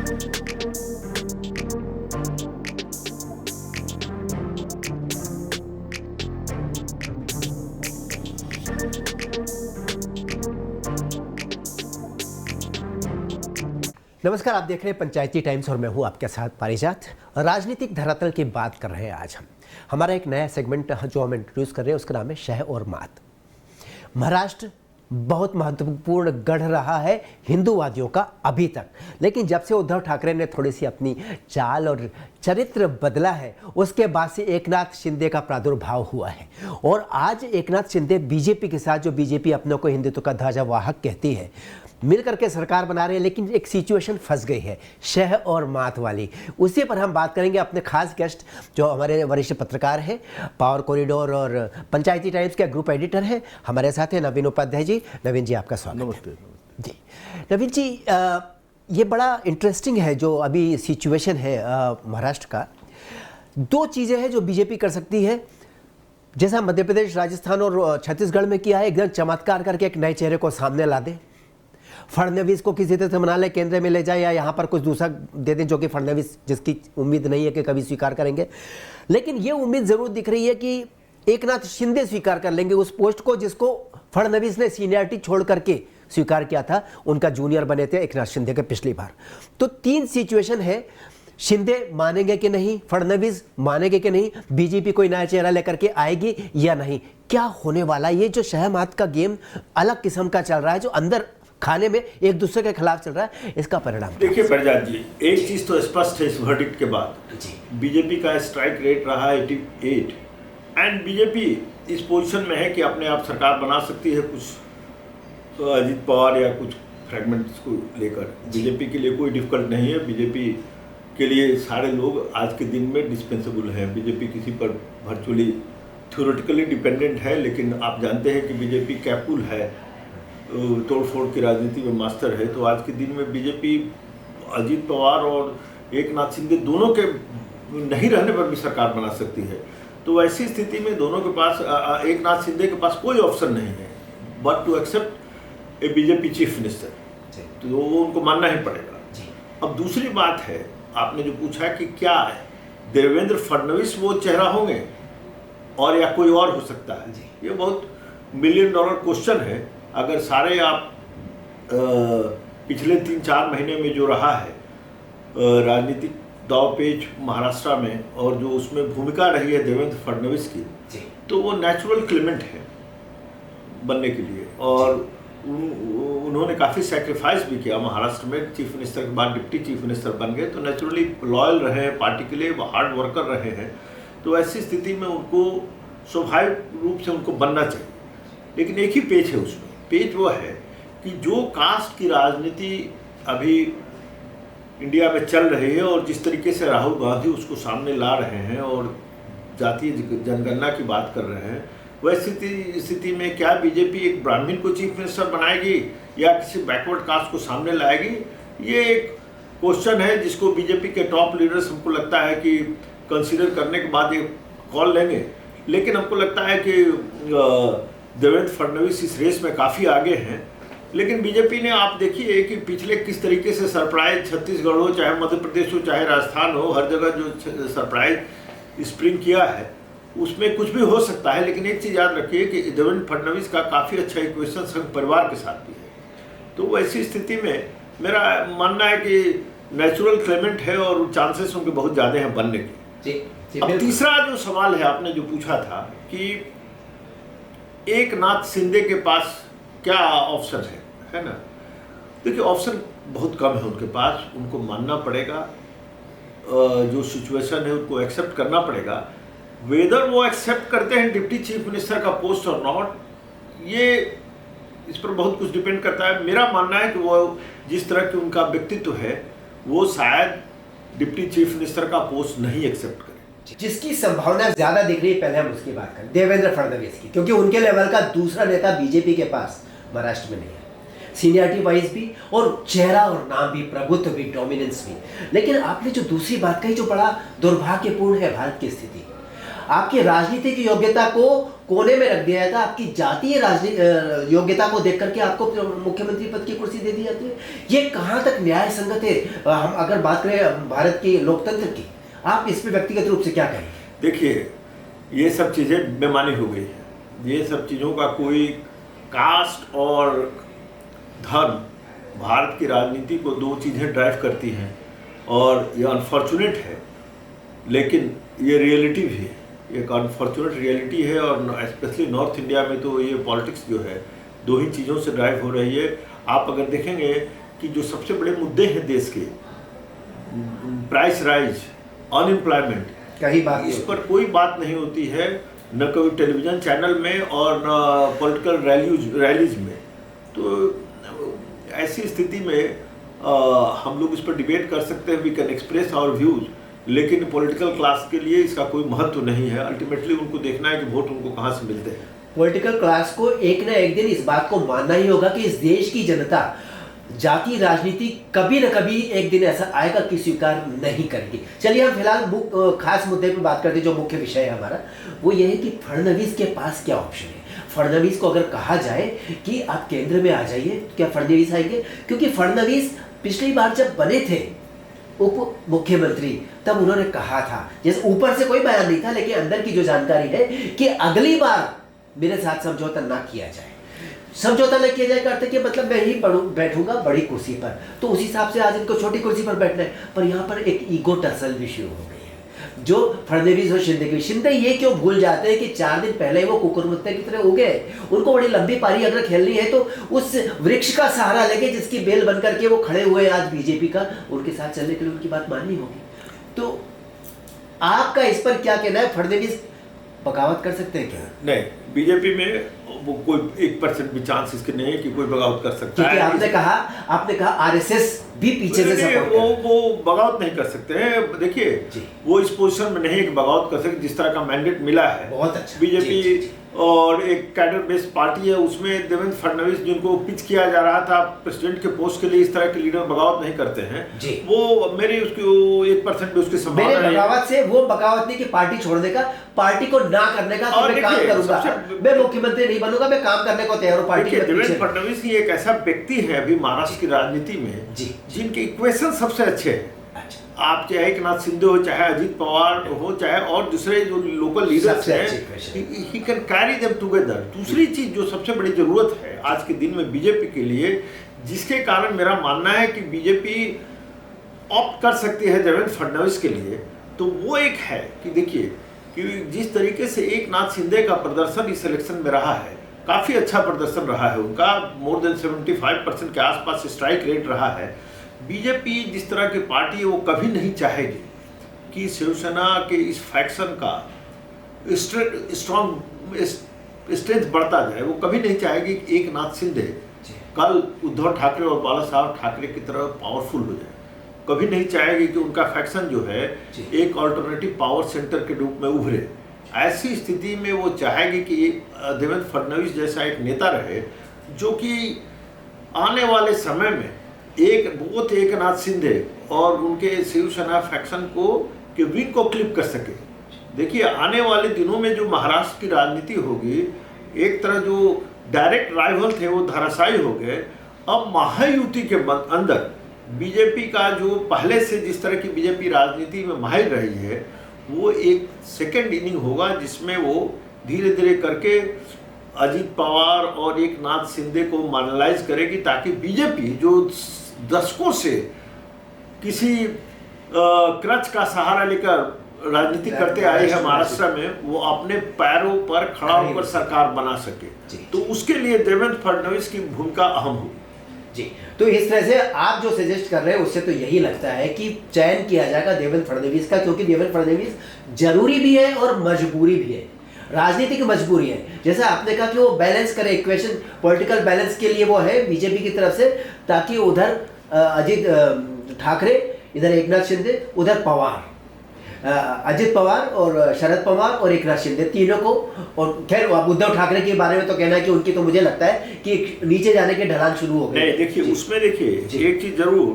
नमस्कार, आप देख रहे हैं पंचायती टाइम्स और मैं हूं आपके साथ पारिजात। राजनीतिक धरातल की बात कर रहे हैं आज हम। हमारा एक नया सेगमेंट जो हम इंट्रोड्यूस कर रहे हैं उसका नाम है शह और मात। महाराष्ट्र बहुत महत्वपूर्ण गढ़ रहा है हिंदूवादियों का अभी तक, लेकिन जब से उद्धव ठाकरे ने थोड़ी सी अपनी चाल और चरित्र बदला है उसके बाद से एकनाथ शिंदे का प्रादुर्भाव हुआ है। और आज एकनाथ शिंदे बीजेपी के साथ, जो बीजेपी अपने को हिंदुत्व का ध्वजावाहक कहती है, मिल करके सरकार बना रहे हैं, लेकिन एक सिचुएशन फंस गई है शह और मात वाली। उसी पर हम बात करेंगे। अपने खास गेस्ट जो हमारे वरिष्ठ पत्रकार हैं, पावर कॉरिडोर और पंचायती टाइम्स के ग्रुप एडिटर हैं, हमारे साथ हैं नवीन उपाध्याय जी। नवीन जी, आपका स्वागत। नमस्ते। जी नवीन जी, ये बड़ा इंटरेस्टिंग है जो अभी सिचुएशन है महाराष्ट्र का। दो चीज़ें हैं जो बीजेपी कर सकती है, जैसा मध्य प्रदेश, राजस्थान और छत्तीसगढ़ में किया है, एकदम चमत्कार करके एक नए चेहरे को सामने ला दे। फडणवीस को किसी तरह से मना ले, केंद्र में ले जाए या यहाँ पर कुछ दूसरा दे दें, जो कि फडणवीस जिसकी उम्मीद नहीं है कि कभी स्वीकार करेंगे। लेकिन ये उम्मीद जरूर दिख रही है कि एकनाथ शिंदे स्वीकार कर लेंगे उस पोस्ट को जिसको फडणवीस ने सीनियरिटी छोड़ करके स्वीकार किया था। उनका जूनियर बने थे एकनाथ शिंदे के पिछली बार। तो तीन सिचुएशन है, शिंदे मानेंगे कि नहीं, फडणवीस मानेंगे कि नहीं, बीजेपी कोई नया चेहरा लेकर के आएगी या नहीं, क्या होने वाला। ये जो शह मात का गेम अलग किस्म का चल रहा है, जो अंदर खाने में एक दूसरे के खिलाफ चल रहा है, इसका परिणाम देखिए प्रजात जी, एक चीज तो स्पष्ट है इस वर्डिक्ट के बाद, बीजेपी का स्ट्राइक रेट रहा 88 एंड बीजेपी इस पोजीशन में है कि अपने आप सरकार बना सकती है। कुछ तो अजीत पवार या कुछ फ्रेगमेंट्स को लेकर बीजेपी के लिए कोई डिफिकल्ट नहीं है। बीजेपी के लिए सारे लोग आज के दिन में डिस्पेंसेबल हैं। बीजेपी किसी पर वर्चुअली थ्योरेटिकली डिपेंडेंट है, लेकिन आप जानते हैं कि बीजेपी कैपुल है, तोड़फोड़ की राजनीति में मास्टर है। तो आज के दिन में बीजेपी अजीत पवार और एकनाथ शिंदे दोनों के नहीं रहने पर भी सरकार बना सकती है। तो ऐसी स्थिति में दोनों के पास, एकनाथ शिंदे के पास कोई ऑप्शन नहीं है but to accept a BJP chief minister, तो वो उनको मानना ही पड़ेगा। अब दूसरी बात है, आपने जो पूछा कि क्या है देवेंद्र फडणवीस वो चेहरा होंगे और या कोई और हो सकता है, ये बहुत $1 मिलियन क्वेश्चन है। अगर सारे आप पिछले 3-4 महीने में जो रहा है राजनीतिक दांवपेच महाराष्ट्र में, और जो उसमें भूमिका रही है देवेंद्र फडणवीस की, तो वो नेचुरल क्लेमेंट है बनने के लिए। और उन्होंने काफ़ी सेक्रीफाइस भी किया महाराष्ट्र में। चीफ मिनिस्टर के बाद डिप्टी चीफ मिनिस्टर बन गए, तो नेचुरली लॉयल रहे हैं पार्टी के लिए, वो हार्ड वर्कर रहे हैं। तो ऐसी स्थिति में उनको स्वाभाविक रूप से उनको बनना चाहिए। लेकिन एक ही पेच है उसमें, पेच वो है कि जो कास्ट की राजनीति अभी इंडिया में चल रही है और जिस तरीके से राहुल गांधी उसको सामने ला रहे हैं और जातीय जनगणना की बात कर रहे हैं, वैसी स्थिति में क्या बीजेपी एक ब्राह्मण को चीफ मिनिस्टर बनाएगी या किसी बैकवर्ड कास्ट को सामने लाएगी, ये एक क्वेश्चन है जिसको बीजेपी के टॉप लीडर्स हमको लगता है कि कंसीडर करने के बाद ये कॉल लेंगे। लेकिन हमको लगता है कि देवेंद्र फडणवीस इस रेस में काफ़ी आगे हैं। लेकिन बीजेपी ने, आप देखिए कि पिछले किस तरीके से सरप्राइज, छत्तीसगढ़ हो चाहे मध्य प्रदेश हो चाहे राजस्थान हो, हर जगह जो सरप्राइज स्प्रिंग किया है उसमें कुछ भी हो सकता है। लेकिन एक चीज़ याद रखिए कि देवेंद्र फडणवीस का काफ़ी अच्छा इक्वेशन संघ परिवार के साथ भी है। तो वैसी स्थिति में मेरा मानना है कि नेचुरल क्लेमेंट है और चांसेस उनके बहुत ज़्यादा हैं बनने के। अब तीसरा जो सवाल है आपने जो पूछा था कि एकनाथ शिंदे के पास क्या ऑप्शन है ना। देखिए, ऑप्शन बहुत कम है उनके पास। उनको मानना पड़ेगा, जो सिचुएशन है उनको एक्सेप्ट करना पड़ेगा। वेदर वो एक्सेप्ट करते हैं डिप्टी चीफ मिनिस्टर का पोस्ट और नॉट, ये इस पर बहुत कुछ डिपेंड करता है। मेरा मानना है कि वो जिस तरह की उनका व्यक्तित्व है वो शायद डिप्टी चीफ मिनिस्टर का पोस्ट नहीं एक्सेप्ट करें। जिसकी संभावना ज्यादा दिख रही है, पहले हम उसकी बात करें, देवेंद्र फडणवीस की, क्योंकि उनके लेवल का दूसरा नेता बीजेपी के पास महाराष्ट्र में नहीं है, सीनियरिटी वाइज भी और चेहरा और नाम भी, प्रभुत्व भी, डोमिनेंस भी। लेकिन आपने जो दूसरी बात कही जो बड़ा दुर्भाग्यपूर्ण है भारत की स्थिति, आपकी राजनीतिक योग्यता को कोने में रख दिया जाता है, आपकी जातीय योग्यता को देख करके आपको मुख्यमंत्री पद की कुर्सी दे दी जाती है। ये कहाँ तक न्याय संगत है? हम अगर बात करें भारत की लोकतंत्र की, आप इस पे व्यक्तिगत रूप से क्या कहेंगे? देखिए, ये सब चीज़ें बेमानी हो गई है। ये सब चीज़ों का कोई कास्ट और धर्म, भारत की राजनीति को दो चीज़ें ड्राइव करती हैं और ये अनफॉर्चुनेट है, लेकिन ये रियलिटी भी है। एक अनफॉर्चुनेट रियलिटी है और स्पेशली नॉर्थ इंडिया में तो ये पॉलिटिक्स जो है दो ही चीज़ों से ड्राइव हो रही है। आप अगर देखेंगे कि जो सबसे बड़े मुद्दे हैं देश के, प्राइस राइज, अनएम्प्लॉयमेंट, कहीं बात इस पर कोई बात नहीं होती है, न कभी टेलीविज़न चैनल में और न पॉलिटिकल रैलीज में। तो ऐसी स्थिति में हम लोग इस पर डिबेट कर सकते हैं, we can express our views, लेकिन पॉलिटिकल क्लास के लिए इसका कोई महत्व नहीं है। अल्टीमेटली उनको देखना है कि वोट उनको कहाँ से मिलते हैं। पॉलिटिकल क्लास को एक ना एक दिन इस बात को मानना ही होगा कि इस देश की जनता जाति राजनीति कभी न कभी एक दिन ऐसा आएगा कि स्वीकार नहीं करेगी। चलिए हम फिलहाल खास मुद्दे पे बात करते हैं। जो मुख्य विषय है हमारा वो ये है कि फडणवीस के पास क्या ऑप्शन है। फडणवीस को अगर कहा जाए कि आप केंद्र में आ जाइए, तो क्या फडणवीस आएंगे? क्योंकि फडणवीस पिछली बार जब बने थे उप मुख्यमंत्री, तब उन्होंने कहा था, जैसे ऊपर से कोई बयान नहीं था लेकिन अंदर की जो जानकारी है कि अगली बार मेरे साथ समझौता ना किया जाए। समझौता न किया जाए का अर्थ है कि मतलब मैं ही बैठूंगा बड़ी कुर्सी पर, तो उस हिसाब से आज इनको छोटी कुर्सी पर बैठना है। पर यहाँ पर एक ईगो टसल भी शुरू हो गई है जो फडणवीस और शिंदे की। शिंदे ये क्यों भूल जाते हैं कि 4 दिन पहले वो कुकुरमुत्ते की तरह उगे। उनको बड़ी लंबी पारी अगर खेलनी है तो उस वृक्ष का सहारा लेके जिसकी बेल बन करके वो खड़े हुए आज बीजेपी का, उनके साथ चलने के लिए उनकी बात माननी होगी। तो आपका इस पर क्या कहना है? फडणवीस बगावत कर सकते हैं क्या? नहीं, बीजेपी में वो कोई 1% भी चांस इसके नहीं है कि कोई बगावत कर सकता है। क्योंकि आपने कहा आरएसएस भी पीछे से सपोर्ट वो बगावत नहीं कर सकते हैं। देखिए, वो इस पोजीशन में नहीं बगावत कर सकते जिस तरह का मैंडेट मिला है। बहुत अच्छा। बीजेपी और एक कैडर बेस्ड पार्टी है, उसमें देवेंद्र फडणवीस जिनको पिच किया जा रहा था प्रेसिडेंट के पोस्ट के लिए, इस तरह के लीडर बगावत नहीं करते हैं। वो मेरी उसकी 1% भी उसकी संभावना नहीं। बगावत से वो बगावत नहीं कि पार्टी छोड़ने का, पार्टी को ना करने का, मैं काम करूंगा, मैं मुख्यमंत्री नहीं बनूंगा, मैं काम करने को तैयार हूं पार्टी। देवेंद्र फडणवीस ही एक ऐसा व्यक्ति है अभी महाराष्ट्र की राजनीति में जिनके इक्वेशन सबसे अच्छे हैं। आप चाहे एकनाथ शिंदे हो, चाहे अजित पवार हो, चाहे और दूसरे जो लोकल लीडर्स हैं, he can carry them together. दूसरी चीज जो सबसे बड़ी जरूरत है आज के दिन में बीजेपी के लिए, जिसके कारण मेरा मानना है कि बीजेपी ऑप्ट कर सकती है देवेंद्र फडणवीस के लिए, तो वो एक है कि देखिए कि जिस तरीके से एकनाथ शिंदे का प्रदर्शन इस इलेक्शन में रहा है, काफ़ी अच्छा प्रदर्शन रहा है उनका, मोर देन 75% के आसपास स्ट्राइक रेट रहा है। बीजेपी जिस तरह की पार्टी है वो कभी नहीं चाहेगी कि शिवसेना के इस फैक्शन का स्ट्रेंथ बढ़ता जाए। वो कभी नहीं चाहेगी कि एकनाथ शिंदे कल उद्धव ठाकरे और बाला साहब ठाकरे की तरह पावरफुल हो जाए। कभी नहीं चाहेगी कि उनका फैक्शन जो है एक ऑल्टरनेटिव पावर सेंटर के रूप में उभरे। ऐसी स्थिति में वो चाहेगी कि देवेंद्र फडणवीस जैसा एक नेता रहे जो कि आने वाले समय में एकनाथ शिंदे और उनके शिवसेना फैक्शन को के विंग को क्लिप कर सके। देखिए, आने वाले दिनों में जो महाराष्ट्र की राजनीति होगी, एक तरह जो डायरेक्ट राइवल थे वो धराशायी हो गए। अब महायुति के अंदर बीजेपी का जो पहले से जिस तरह की बीजेपी राजनीति में माहिर रही है, वो एक सेकेंड इनिंग होगा जिसमें वो धीरे धीरे करके अजित पवार और एकनाथ शिंदे को मार्जिनलाइज करेगी, ताकि बीजेपी जो दशकों से किसी क्रच का सहारा लेकर राजनीति करते आए हैं महाराष्ट्र में, वो अपने पैरों पर खड़ा होकर सरकार बना सके। तो उसके लिए देवेंद्र फडणवीस की भूमिका अहम होगी। जी, तो इस तरह से आप जो सजेस्ट कर रहे हैं उससे तो यही लगता है कि चयन किया जाएगा देवेंद्र फडणवीस का, क्योंकि देवेंद्र फडणवीस जरूरी भी है और मजबूरी भी है, राजनीतिक मजबूरी है। जैसे आपने कहा कि वो बैलेंस करे, इक्वेशन पॉलिटिकल बैलेंस के लिए वो है बीजेपी की तरफ से, ताकि उधर अजित ठाकरे, इधर एकनाथ शिंदे, उधर पवार, अजित पवार और शरद पवार और एकनाथ शिंदे तीनों को, और खैर उद्धव ठाकरे के बारे में तो कहना है कि उनकी तो मुझे लगता है कि नीचे जाने के ढलान शुरू हो गए। नहीं, देखिए उसमें देखिए एक चीज जरूर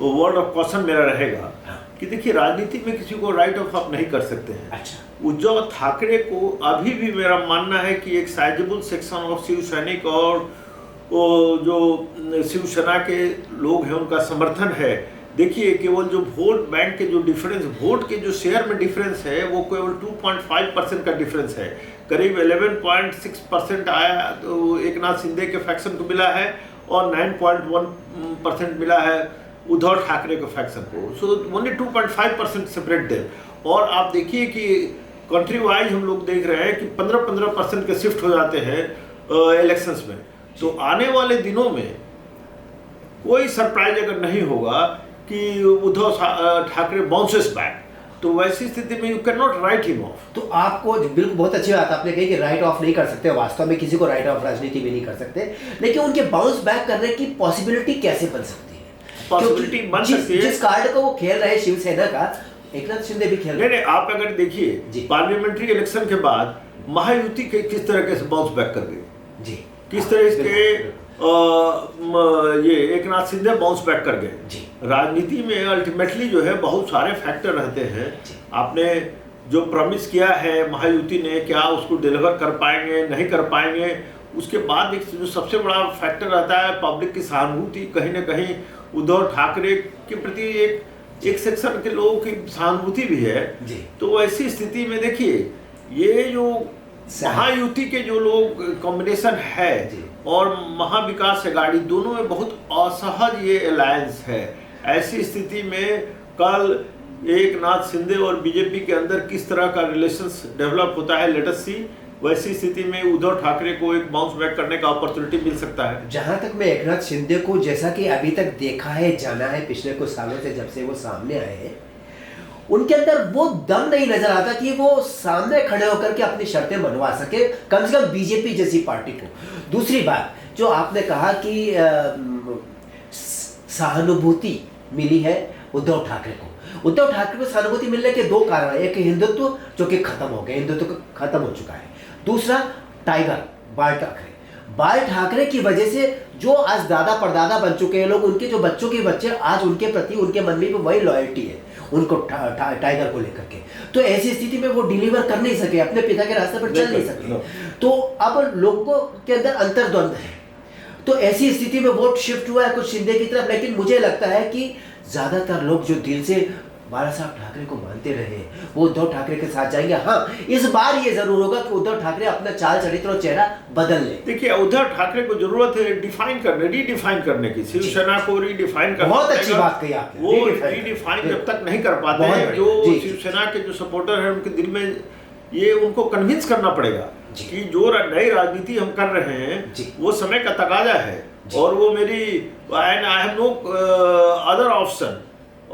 वर्ड ऑफ कॉशन मेरा रहेगा कि देखिए राजनीति में किसी को राइट ऑफ आप नहीं कर सकते हैं। अच्छा। उद्धव ठाकरे को अभी भी मेरा मानना है कि एक साइजेबल सेक्शन ऑफ शिव सैनिक और वो जो शिवसेना के लोग हैं उनका समर्थन है। देखिए केवल जो वोट बैंक के जो डिफरेंस, वोट के जो शेयर में डिफरेंस है वो केवल 2.5% का डिफरेंस है। करीब 11.6% आया तो एकनाथ शिंदे के फैक्शन को मिला है और 9.1% मिला है उद्धव ठाकरे के फैक्शन को। So only 2.5% separate them. और आप देखिए कि कंट्री वाइज हम लोग देख रहे हैं कि 15% के शिफ्ट हो जाते हैं इलेक्शंस में। तो आने वाले दिनों में कोई सरप्राइज अगर नहीं होगा कि उद्धव ठाकरे बाउंसेस बैक, तो वैसी स्थिति में you can not right him of. तो आपको बिल्कुल बहुत अच्छी बात आपने कही कि राइट ऑफ नहीं कर सकते, वास्तव में किसी को राइट ऑफ राजनीति में नहीं कर सकते, लेकिन उनके बाउंस बैक करने की पॉसिबिलिटी कैसे बन सकती है? पॉसिबिलिटी बन सकती है। जिस कार्ड को वो खेल रहे हैं शिवसेना का, एकनाथ शिंदे भी खेल रहे नहीं, आप अगर देखिए पार्लियामेंट्री इलेक्शन के बाद महायुति के किस तरह से बाउंस बैक कर गई जी, किस तरह के ये एकनाथ शिंदे बाउंस बैक कर गए। राजनीति में अल्टीमेटली जो है बहुत सारे फैक्टर रहते हैं। आपने जो प्रॉमिस किया है महायुति ने, क्या उसको डिलीवर कर पाएंगे नहीं कर पाएंगे। उसके बाद एक जो सबसे बड़ा फैक्टर रहता है पब्लिक की सहानुभूति। कहीं ना कहीं उद्धव ठाकरे के प्रति एक सेक्शन के लोगों की सहानुभूति भी है। तो ऐसी स्थिति में देखिए ये जो महायुति के जो लोग कॉम्बिनेशन है और महाविकास अघाड़ी, दोनों में बहुत असहज ये अलायंस है। ऐसी स्थिति में कल एकनाथ शिंदे और बीजेपी के अंदर किस तरह का रिलेशंस डेवलप होता है, लेट अस सी। वैसी स्थिति में उद्धव ठाकरे को एक बाउंस बैक करने का अपॉर्चुनिटी मिल सकता है। जहां तक मैं एकनाथ शिंदे को, जैसा कि अभी तक देखा है, जाना है पिछले कुछ सालों से जब से वो सामने आए हैं, उनके अंदर वो दम नहीं नजर आता कि वो सामने खड़े होकर के अपनी शर्तें मनवा सके, कम से कम बीजेपी जैसी पार्टी को। दूसरी बात जो आपने कहा कि सहानुभूति मिली है उद्धव ठाकरे को, उद्धव ठाकरे को सहानुभूति मिलने के दो कारण हैं। एक हिंदुत्व जो कि खत्म हो गया, हिंदुत्व खत्म हो चुका है। दूसरा टाइगर बाल ठाकरे की वजह से जो आज दादा परदादा बन चुके हैं लोग, उनके जो बच्चों के बच्चे आज उनके प्रति, उनके मन में वही लॉयल्टी है उनको टाइगर को लेकर के। तो ऐसी स्थिति में वो डिलीवर कर नहीं सके, अपने पिता के रास्ते पर चल नहीं सके। तो अब लोगों के अंदर अंतर्द्वंद है। तो ऐसी स्थिति में वोट शिफ्ट हुआ है कुछ शिंदे की तरफ, लेकिन मुझे लगता है कि ज्यादातर लोग जो दिल से बाला साहब ठाकरे को मानते रहे वो उद्धव ठाकरे के साथ जाएंगे। हाँ, इस बार ये जरूर होगा कि उद्धव ठाकरे अपना चाल चरित्र और चेहरा बदल ले। देखिए उद्धव ठाकरे को जरूरत है रीडिफाइन करने की, शिवसेना को रीडिफाइन करना। बहुत अच्छी बात कही आपने। वो रीडिफाइन जब तक नहीं कर पाते हैं, जो शिवसेना के जो सपोर्टर हैं उनके दिल में ये उनको कन्विंस करना पड़ेगा कि जो नई राजनीति हम कर रहे हैं वो समय का तकाजा है और वो मेरी I have no other option.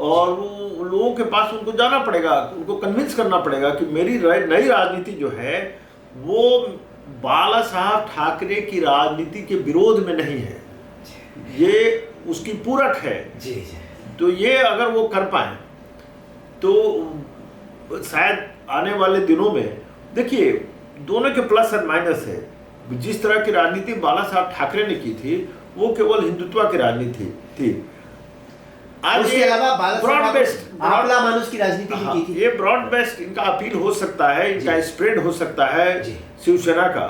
और वो लोगों के पास उनको जाना पड़ेगा, उनको कन्विंस करना पड़ेगा कि मेरी नई राजनीति जो है वो बाला साहब ठाकरे की राजनीति के विरोध में नहीं है, ये उसकी पूरक है। तो ये अगर वो कर पाए तो शायद आने वाले दिनों में, देखिए दोनों के प्लस और माइनस है। जिस तरह की राजनीति बाला साहब ठाकरे ने की थी वो केवल हिंदुत्व की राजनीति थी। आज उसके अलावा ब्रॉड बेस्ड आंवला मानुष की राजनीति भी की थी। ये ब्रॉड बेस्ड इनका अपील हो सकता है, इनका स्प्रेड हो सकता है शिवसेना का,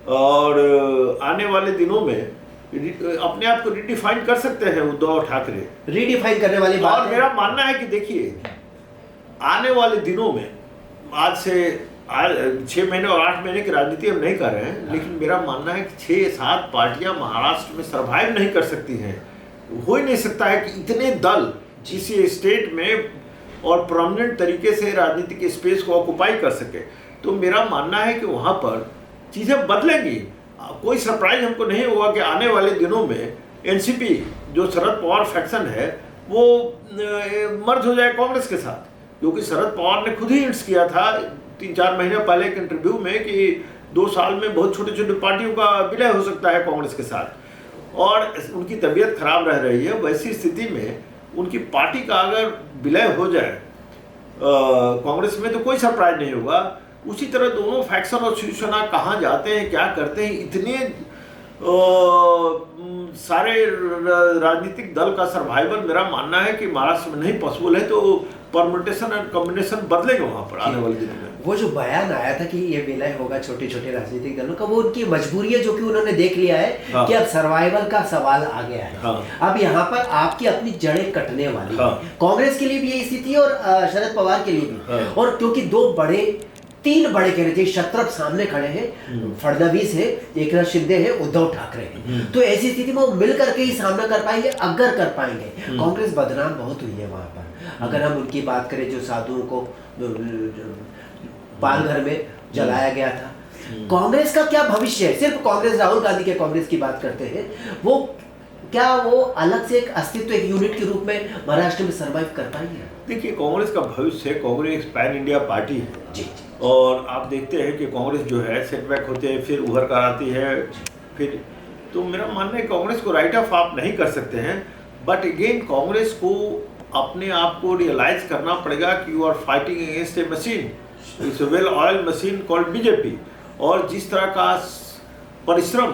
और आने वाले दिनों में अपने आप को रिडिफाइन कर सकते हैं उद्धव ठाकरे। रिडिफाइन करने वाली बात और मेरा मानना है कि देखिए आने वाले दिनों में, आज से 6 महीने और 8 महीने की राजनीति हम नहीं कर रहे हैं, लेकिन मेरा मानना है कि 6-7 पार्टियां महाराष्ट्र में सर्वाइव नहीं कर सकती हैं। हो ही नहीं सकता है कि इतने दल किसी स्टेट में और प्रोमिनेंट तरीके से राजनीतिक स्पेस को ऑक्युपाई कर सके। तो मेरा मानना है कि वहाँ पर चीज़ें बदलेंगी। कोई सरप्राइज हमको नहीं होगा कि आने वाले दिनों में एनसीपी जो शरद पवार फैक्शन है वो मर्ज हो जाए कांग्रेस के साथ, क्योंकि शरद पवार ने खुद ही हिंट्स किया था 3-4 महीने पहले एक इंटरव्यू में कि 2 साल में बहुत छोटी छोटी पार्टियों का विलय हो सकता है कांग्रेस के साथ, और उनकी तबीयत खराब रह रही है। वैसी स्थिति में उनकी पार्टी का अगर विलय हो जाए कांग्रेस में तो कोई सरप्राइज नहीं होगा। उसी तरह दोनों फैक्शन और शिवसेना कहाँ जाते हैं, क्या करते हैं, इतने सारे राजनीतिक दल का सर्वाइवल मेरा मानना है कि महाराष्ट्र में नहीं पॉसिबल है, तो परम्यूटेशन एंड कॉम्बिनेशन बदलेगा वहां पर आने वाले दिनों में। वो जो बयान आया था कि ये विलय होगा छोटे छोटे राजनीतिक दलों का, वो उनकी मजबूरी है जो कि उन्होंने देख लिया है कि अब सर्वाइवल का सवाल आ गया है। अब यहाँ पर आपकी अपनी जड़ें कटने वाली है। कांग्रेस के लिए भी यही स्थिति और शरद पवार के लिए भी। और क्योंकि तीन बड़े कैंडिडेट शत्रप सामने खड़े हैं, फडणवीस है, एकनाथ शिंदे है, उद्धव ठाकरे है, तो ऐसी स्थिति में वो मिल करके ही सामना कर पाएंगे अगर कर पाएंगे। कांग्रेस बदनाम बहुत हुई है वहां पर। अगर हम उनकी बात करें, जो साधुओं को पालघर में जलाया गया था, कांग्रेस का क्या भविष्य है? सिर्फ कांग्रेस, राहुल गांधी के कांग्रेस की बात करते हैं, वो क्या वो अलग से एक अस्तित्व, एक यूनिट के रूप में महाराष्ट्र में सर्वाइव कर पाएंगे? देखिए, कांग्रेस का भविष्य, कांग्रेस पैन इंडिया पार्टी है जी। और आप देखते हैं कि कांग्रेस जो है सेटबैक होते हैं, फिर उभर कर आती है, फिर तो मेरा मानना है कांग्रेस को राइट ऑफ आप नहीं कर सकते हैं। बट अगेन कांग्रेस को अपने आप को रियलाइज करना पड़ेगा कि you are fighting against a machine, it's well oil machine called BJP. और जिस तरह का परिश्रम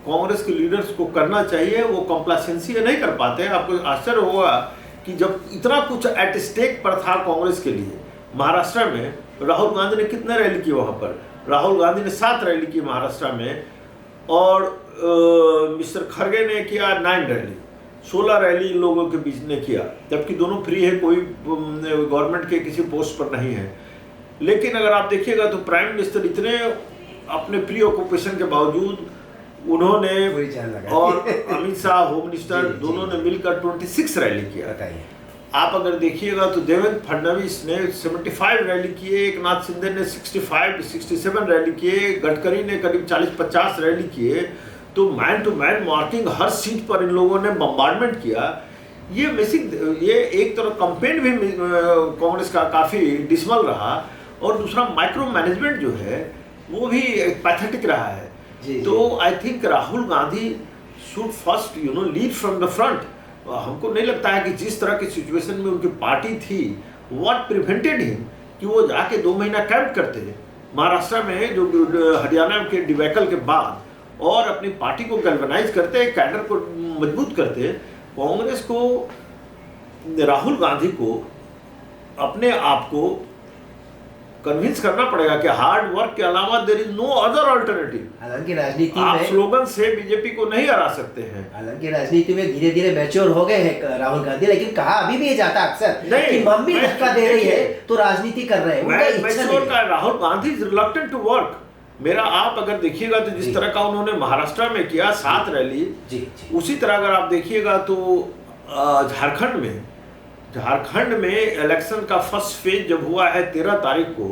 कांग्रेस के लीडर्स को करना चाहिए वो कंप्लासेंसी नहीं कर पाते हैं। आपको आश्चर्य होगा कि जब इतना कुछ एट स्टेक पर था कांग्रेस के लिए, महाराष्ट्र में राहुल गांधी ने कितने रैली की वहाँ पर? राहुल गांधी ने 7 रैली की महाराष्ट्र में, और मिस्टर खड़गे ने किया 9 रैली, 16 रैली इन लोगों के बीच ने किया, जबकि दोनों फ्री है, कोई गवर्नमेंट के किसी पोस्ट पर नहीं है। लेकिन अगर आप देखिएगा तो प्राइम मिनिस्टर इतने अपने प्री ऑक्यूपेशन के बावजूद उन्होंने और अमित शाह होम मिनिस्टर दोनों ने मिलकर 26 रैली किया। आप अगर देखिएगा तो देवेंद्र फडणवीस ने 75 रैली किए, एकनाथ शिंदे ने 65-67 रैली किए, गडकरी ने करीब 40-50 रैली किए। तो मैन टू मैन मार्किंग हर सीट पर इन लोगों ने बम्बार्डमेंट किया। ये एक तरह कैंपेन भी कांग्रेस का काफ़ी डिसमल रहा, और दूसरा माइक्रो मैनेजमेंट जो है वो भी पैथेटिक रहा है। तो I think Rahul Gandhi should first lead from the front. हमको नहीं लगता है कि जिस तरह की सिचुएशन में उनकी पार्टी थी, व्हाट प्रिवेंटेड हिम कि वो जाके 2 महीना कैंप करते महाराष्ट्र में, जो हरियाणा के डिबैकल के बाद, और अपनी पार्टी को गैल्वेनाइज करते, कैडर को मजबूत करते। कांग्रेस को, राहुल गांधी को अपने आप को कन्विंस करना पड़ेगा कि हार्ड वर्क के अलावा there is no other alternative. हालांकि राजनीति आप में स्लोगन से बीजेपी को नहीं हरा सकते हैं। हालांकि राजनीति में धीरे धीरे मैच्योर हो गए हैं राहुल गांधी, लेकिन कहा अभी भी ये जाता अक्सर कि मम्मी धक्का दे रही है तो राजनीति कर रहे हैं। Rahul Gandhi is reluctant to work. मेरा आप अगर देखिएगा तो जिस तरह का उन्होंने महाराष्ट्र में किया 7 रैली, उसी तरह अगर आप देखिएगा तो झारखंड में इलेक्शन का फर्स्ट फेज जब हुआ है 13 तारीख को,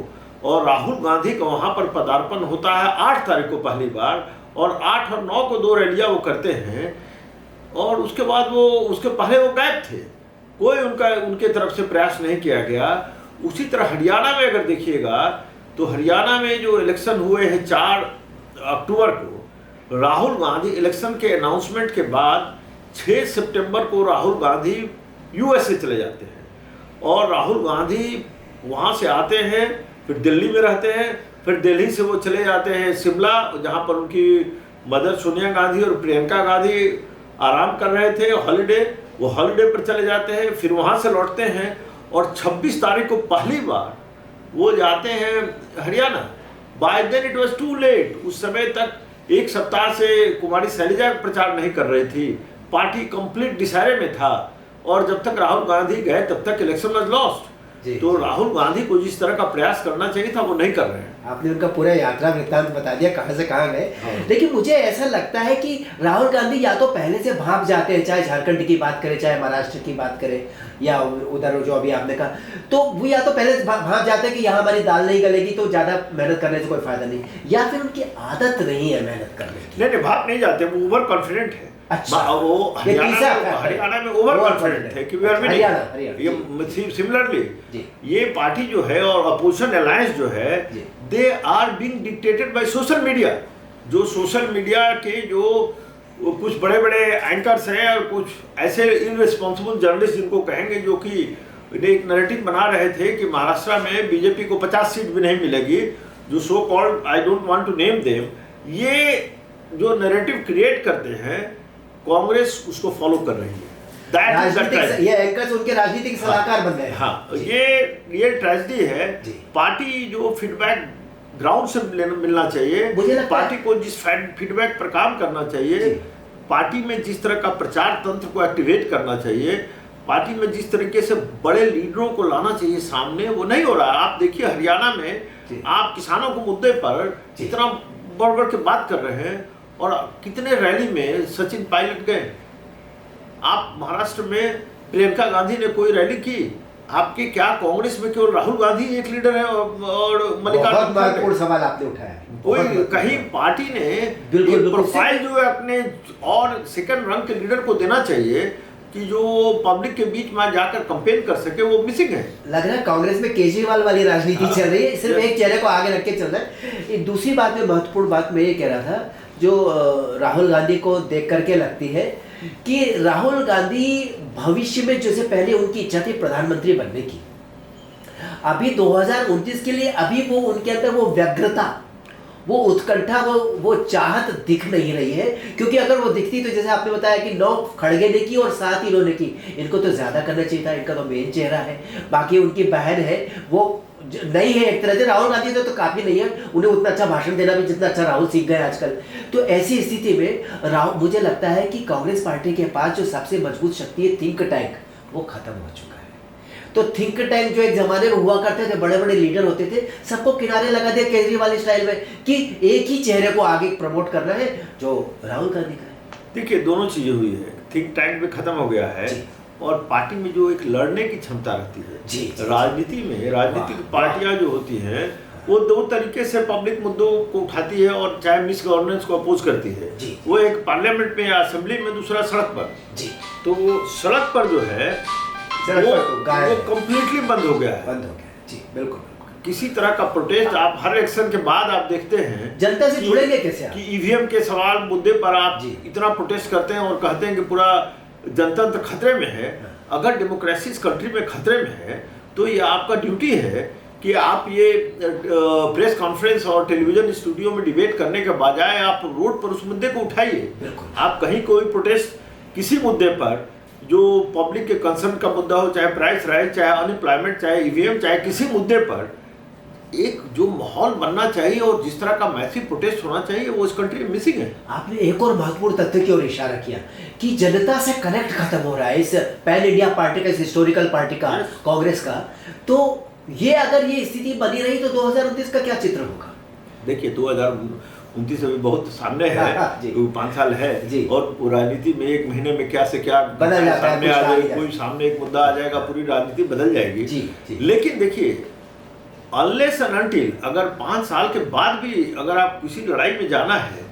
और राहुल गांधी का वहां पर पदार्पण होता है 8 तारीख को पहली बार, और 8 और 9 को 2 रैलियां वो करते हैं, और उसके बाद उसके पहले वो गायब थे, कोई उनके तरफ से प्रयास नहीं किया गया। उसी तरह हरियाणा में अगर देखिएगा तो हरियाणा में जो इलेक्शन हुए हैं 4 अक्टूबर को, राहुल गांधी इलेक्शन के अनाउंसमेंट के बाद 6 सितंबर को राहुल गांधी यूएसए चले जाते हैं, और राहुल गांधी वहाँ से आते हैं, फिर दिल्ली में रहते हैं, फिर दिल्ली से वो चले जाते हैं शिमला, जहाँ पर उनकी मदर सोनिया गांधी और प्रियंका गांधी आराम कर रहे थे हॉलिडे, वो हॉलिडे पर चले जाते हैं, फिर वहाँ से लौटते हैं, और 26 तारीख को पहली बार वो जाते हैं Haryana. By then it was too late. उस समय तक 1 सप्ताह से कुमारी शैलजा प्रचार नहीं कर रही थी, पार्टी कंप्लीट डिसारे में था, और जब तक राहुल गांधी गए तब तक इलेक्शन वाज लॉस्ट। तो राहुल गांधी को जिस तरह का प्रयास करना चाहिए था वो नहीं कर रहे हैं। आपने उनका पूरा यात्रा वृत्तांत बता दिया, कहां से कहां गए। लेकिन मुझे ऐसा लगता है कि राहुल गांधी या तो पहले से भाग जाते हैं, चाहे झारखंड की बात करें, चाहे महाराष्ट्र की बात करें, या उधर जो अभी आपने कहा, तो वो या तो पहले भाग जाते हैं कि यहाँ हमारी दाल नहीं गलेगी तो ज्यादा मेहनत करने से कोई फायदा नहीं, या फिर उनकी आदत नहीं है मेहनत करने की। नहीं, भाग नहीं जाते, वो ओवर कॉन्फिडेंट है। अच्छा, वो हरियाणा में ओवर कॉन्फिडेंट है कि वी आर विनिंग। ये सिमिलरली ये पार्टी जो है और अपोजिशन अलायंस जो है, they are being dictated by social media. जो सोशल मीडिया के जो कुछ बड़े बड़े एंकर्स हैं और कुछ ऐसे इनरिस्पॉन्सिबल जर्नलिस्ट जिनको कहेंगे, जो कि एक नैरेटिव बना रहे थे कि महाराष्ट्र में बीजेपी को 50 सीट भी नहीं मिलेगी, जो so called, I don't want to name them, ये जो नैरेटिव क्रिएट करते हैं कांग्रेस उसको फॉलो कर रही है। ये एंकर्स उनके राजनीतिक सलाहकार बन गए। हाँ, ये ट्रेजेडी है। पार्टी जो फीडबैक ग्राउंड से मिलना चाहिए, पार्टी को जिस फीडबैक पर काम करना चाहिए, पार्टी में जिस तरह का प्रचार तंत्र को एक्टिवेट करना चाहिए, पार्टी में जिस तरीके से बड़े लीडरों को लाना चाहिए सामने, वो नहीं हो रहा है। आप देखिए हरियाणा में आप किसानों के मुद्दे पर इतना बढ़ के बात कर रहे हैं और कितने रैली में सचिन पायलट गए। आप महाराष्ट्र में प्रियंका गांधी ने कोई रैली की? आपके क्या कांग्रेस में केवल राहुल गांधी एक लीडर है और मल्लिकार्जुन महत्वपूर्ण सवाल आपने उठाया। कोई कहीं पार्टी ने एक प्रोफाइल जो है अपने और सेकंड रंग के लीडर को देना चाहिए कि जो पब्लिक के बीच में जाकर कंपेन कर सके, वो मिसिंग है। लग रहा है कांग्रेस में केजरीवाल वाली राजनीति चल रही है, सिर्फ एक चेहरे को आगे रख के चल रहा है। एक दूसरी बात में महत्वपूर्ण बात मैं ये कह रहा था, जो राहुल गांधी को देख करके लगती है कि राहुल गांधी भविष्य में, जैसे पहले उनकी इच्छा थी प्रधानमंत्री बनने की, अभी 2029 के लिए अभी वो उनके अंदर वो व्यग्रता, वो उत्कंठा, वो चाहत दिख नहीं रही है। क्योंकि अगर वो दिखती तो जैसे आपने बताया कि 9 खड़गे ने की और 7 इन्होंने की, इनको तो ज्यादा करना चाहिए था, इनका तो मेन चेहरा है। बाकी उनकी बहन है वो नहीं है एक तरह से, राहुल गांधी तो काफी नहीं है, उन्हें उतना अच्छा भाषण देना भी जितना अच्छा राहुल सीख गए आजकल। तो ऐसी स्थिति में मुझे लगता है कि कांग्रेस पार्टी के पास जो सबसे मजबूत शक्ति है थिंक टैंक, वो खत्म हो चुका है। तो थिंक टैंक जो एक जमाने में हुआ करते थे, बड़े बड़े लीडर होते थे, सबको किनारे लगा दिया केजरीवाल स्टाइल में कि एक ही चेहरे को आगे प्रमोट करना है, जो राहुल गांधी का है। देखिए दोनों चीजें हुई है, थिंक टैंक भी खत्म हो गया है और पार्टी में जो एक लड़ने की क्षमता रहती है। राजनीति में राजनीतिक पार्टियां जो होती हैं वो 2 तरीके से पब्लिक मुद्दों को उठाती है और चाहे मिस गवर्नेंस को अपोज करती है। वो एक पार्लियामेंट में या असेंबली में, दूसरा सड़क पर। तो सड़क पर जो है वो कंप्लीटली बंद हो गया है। जी बिल्कुल। किसी तरह का प्रोटेस्ट आप हर इलेक्शन के बाद आप देखते हैं, जनता से जुड़ेंगे कैसे कि ईवीएम के सवाल मुद्दे पर आप इतना प्रोटेस्ट करते हैं और कहते हैं कि पूरा जनतंत्र खतरे में है। अगर डेमोक्रेसी इस कंट्री में खतरे में है तो ये आपका ड्यूटी है कि आप ये प्रेस कॉन्फ्रेंस और टेलीविजन स्टूडियो में डिबेट करने के बजाय आप रोड पर उस मुद्दे को उठाइए। आप कहीं कोई प्रोटेस्ट किसी मुद्दे पर जो पब्लिक के कंसर्न का मुद्दा हो, चाहे प्राइस राइज, चाहे अनएम्प्लॉयमेंट, चाहे ईवीएम, चाहे किसी मुद्दे पर एक जो माहौल बनना चाहिए और जिस तरह का मैसिव प्रोटेस्ट होना चाहिए, वो इस कंट्री में मिसिंग है। आपने एक और महत्वपूर्ण तथ्य की ओर इशारा किया कि जनता से कनेक्ट खत्म हो रहा है इस पैन इंडिया पार्टी का, इस हिस्टोरिकल पार्टी का, कांग्रेस का। तो ये अगर ये स्थिति बनी रही तो 2029 का क्या चित्र होगा? देखिए 2029 अभी बहुत सामने है, 5 साल है और राजनीति में 1 महीने में क्या से क्या बदल जाता है, सामने आ जाएगा, कोई सामने एक मुद्दा आ जाएगा, पूरी राजनीति बदल जाएगी। लेकिन देखिए अनलेस एंड अनटिल, अगर 5 साल के बाद भी अगर आप किसी लड़ाई में जाना है,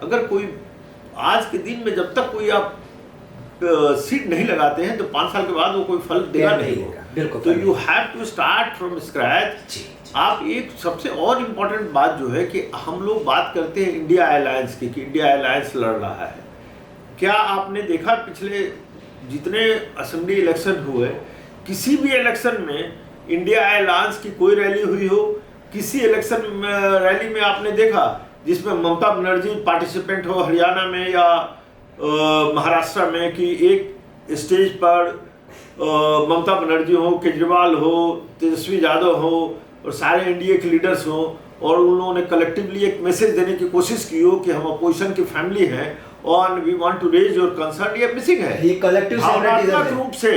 अगर कोई आज के दिन में जब तक कोई आप सीट नहीं लगाते हैं तो 5 साल के बाद वो कोई फल देगा नहीं। तो you have to start from scratch. आप एक सबसे और इम्पोर्टेंट बात जो है कि हम लोग बात करते हैं इंडिया अलायंस की, कि इंडिया अलायंस लड़ रहा है। क्या आपने देखा पिछले जितने असेंबली इलेक्शन हुए, किसी भी इलेक्शन में इंडिया अलायंस की कोई रैली हुई हो? किसी इलेक्शन रैली में आपने देखा जिसमें ममता बनर्जी पार्टिसिपेंट हो हरियाणा में या महाराष्ट्र में, कि एक स्टेज पर ममता बनर्जी हो, केजरीवाल हो, तेजस्वी यादव हो और सारे एनडीए के लीडर्स हो और उन लोगों ने कलेक्टिवली एक मैसेज देने की कोशिश की हो कि हम अपोजिशन की फैमिली हैं और we want to raise your concern? ये मिसिंग है। ये कलेक्टिव भावनात्मक रूप से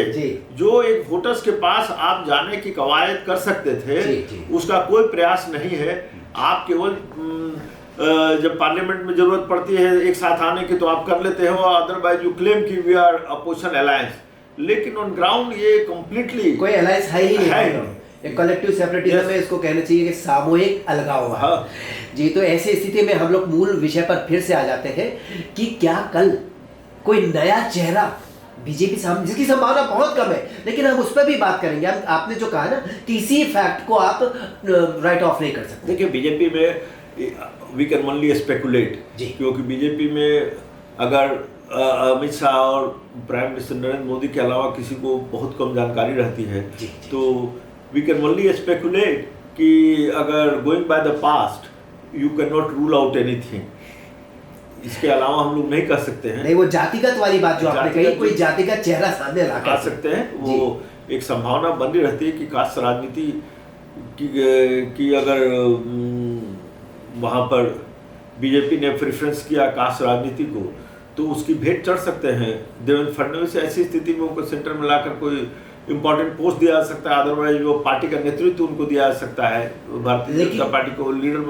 जो एक वोटर्स के पास आप जाने की कवायद कर सकते थे, उसका कोई प्रयास नहीं है। आप केवल जब पार्लियामेंट में जरूरत पड़ती है एक साथ आने की तो आप कर लेते हो, अदरवाइज यू क्लेम कि वी आर अपोजिशन अलायंस, लेकिन ऑन ग्राउंड ये कंप्लीटली कोई अलायंस है ही नहीं। एक कलेक्टिव सेपरेटिज्म में इसको कहना चाहिए कि सामूहिक अलगाव। जी, तो ऐसी स्थिति में हम लोग मूल विषय पर फिर से आ जाते हैं कि क्या कल कोई नया चेहरा बीजेपी सामने, जिसकी संभावना बहुत कम है, लेकिन हम उस पर भी बात करेंगे। आपने जो कहा ना कि इसी फैक्ट को आप राइट ऑफ नहीं कर सकते। देखिए बीजेपी में वी कैन ओनली स्पेकुलेट, क्योंकि बीजेपी में अगर अमित शाह और प्राइम मिनिस्टर नरेंद्र मोदी के अलावा किसी को बहुत कम जानकारी रहती है, तो वी कैन ओनली स्पेकुलेट कि अगर going by the past you can not rule out anything. इसके अलावा हम लोग नहीं कर सकते हैं। नहीं, वो जातिगत वाली बात जो आपने कही, कोई जातिगत चेहरा सामने ला आ सकते हैं, वो एक संभावना बनी रहती है कि कास्ट राजनीति की अगर वहाँ पर बीजेपी ने प्रेफरेंस किया कास्ट राजनीति को, तो उसकी भेंट चढ़ सकते हैं देवेंद्र फडणवीस। ऐसी स्थिति में उनको सेंटर में लाकर कोई इंपॉर्टेंट पोस्ट दिया जा सकता है, अदरवाइज वो पार्टी का नेतृत्व उनको दिया जा सकता है। भारतीय जनता पार्टी को लीडर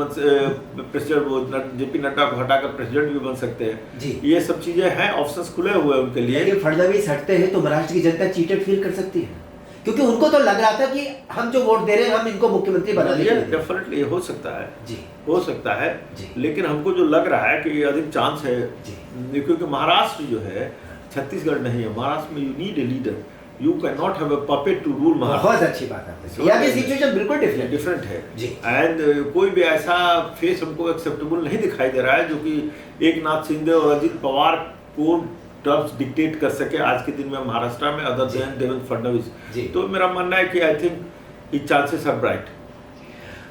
प्रेसिडेंट, वो जेपी नड्डा को हटाकर प्रेसिडेंट भी बन सकते हैं। ये सब चीजें हैं, ऑप्शंस खुले हुए हैं उनके लिए। लेकिन फडणवीस हटते हैं तो महाराष्ट्र की जनता चीटेड फील कर सकती है, क्योंकि उनको तो लग रहा था कि हम जो वोट दे रहे हैं हम इनको मुख्यमंत्री बना देंगे। डेफिनेटली हो सकता है जी, हो सकता है जी। लेकिन हमको जो लग रहा है कि अधिक चांस है, क्योंकि महाराष्ट्र जो है छत्तीसगढ़ नहीं है। महाराष्ट्र में you need a leader, you can not have a puppet to rule Maharashtra. बहुत अच्छी बात है, यहाँ की सिचुएशन बिल्कुल डिफरेंट है जी। एंड कोई भी ऐसा फेस हमको एक्सेप्टेबल नहीं दिखाई दे रहा है जो कि एक नाथ शिंदे और अजित पवार को टर्म्स डिक्टेट कर सके आज के दिन में महाराष्ट्र में, अदर देन देवेंद्र फडणवीस। तो मेरा मानना है कि I think it chances are bright.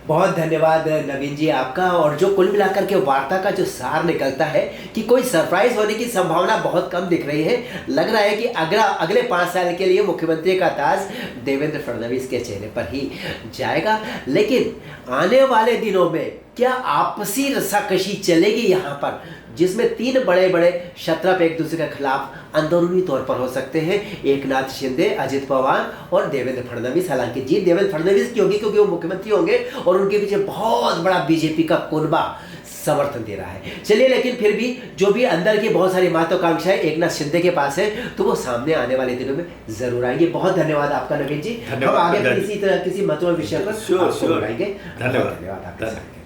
बहुत धन्यवाद नवीन जी आपका। और जो कुल मिलाकर के वार्ता का जो सार निकलता है कि कोई सरप्राइज होने की संभावना बहुत कम दिख रही है। लग रहा है कि अगले 5 साल के लिए मुख्यमंत्री का ताज देवेंद्र फडणवीस के चेहरे पर ही जाएगा। लेकिन आने वाले दिनों में क्या आपसी रस्साकशी चलेगी यहाँ पर, जिसमें 3 बड़े बड़े शत्रप एक दूसरे के खिलाफ अंदरूनी तौर पर हो सकते हैं, एक नाथ शिंदे, अजित पवार और देवेंद्र फडणवीस। हालांकि जीत देवेंद्र फडणवीस की होगी क्योंकि वो मुख्यमंत्री होंगे और उनके पीछे बहुत बड़ा बीजेपी का कुनबा समर्थन दे रहा है। चलिए, लेकिन फिर भी जो भी अंदर की बहुत सारी महत्वाकांक्षाएं एक नाथ शिंदे के पास है, तो वो सामने आने वाले दिनों में जरूर आएंगे। बहुत धन्यवाद आपका नवीन जी। हम आगे इसी तरह किसी महत्वपूर्ण विषय पर श्योर बुलाएंगे। धन्यवाद आपका।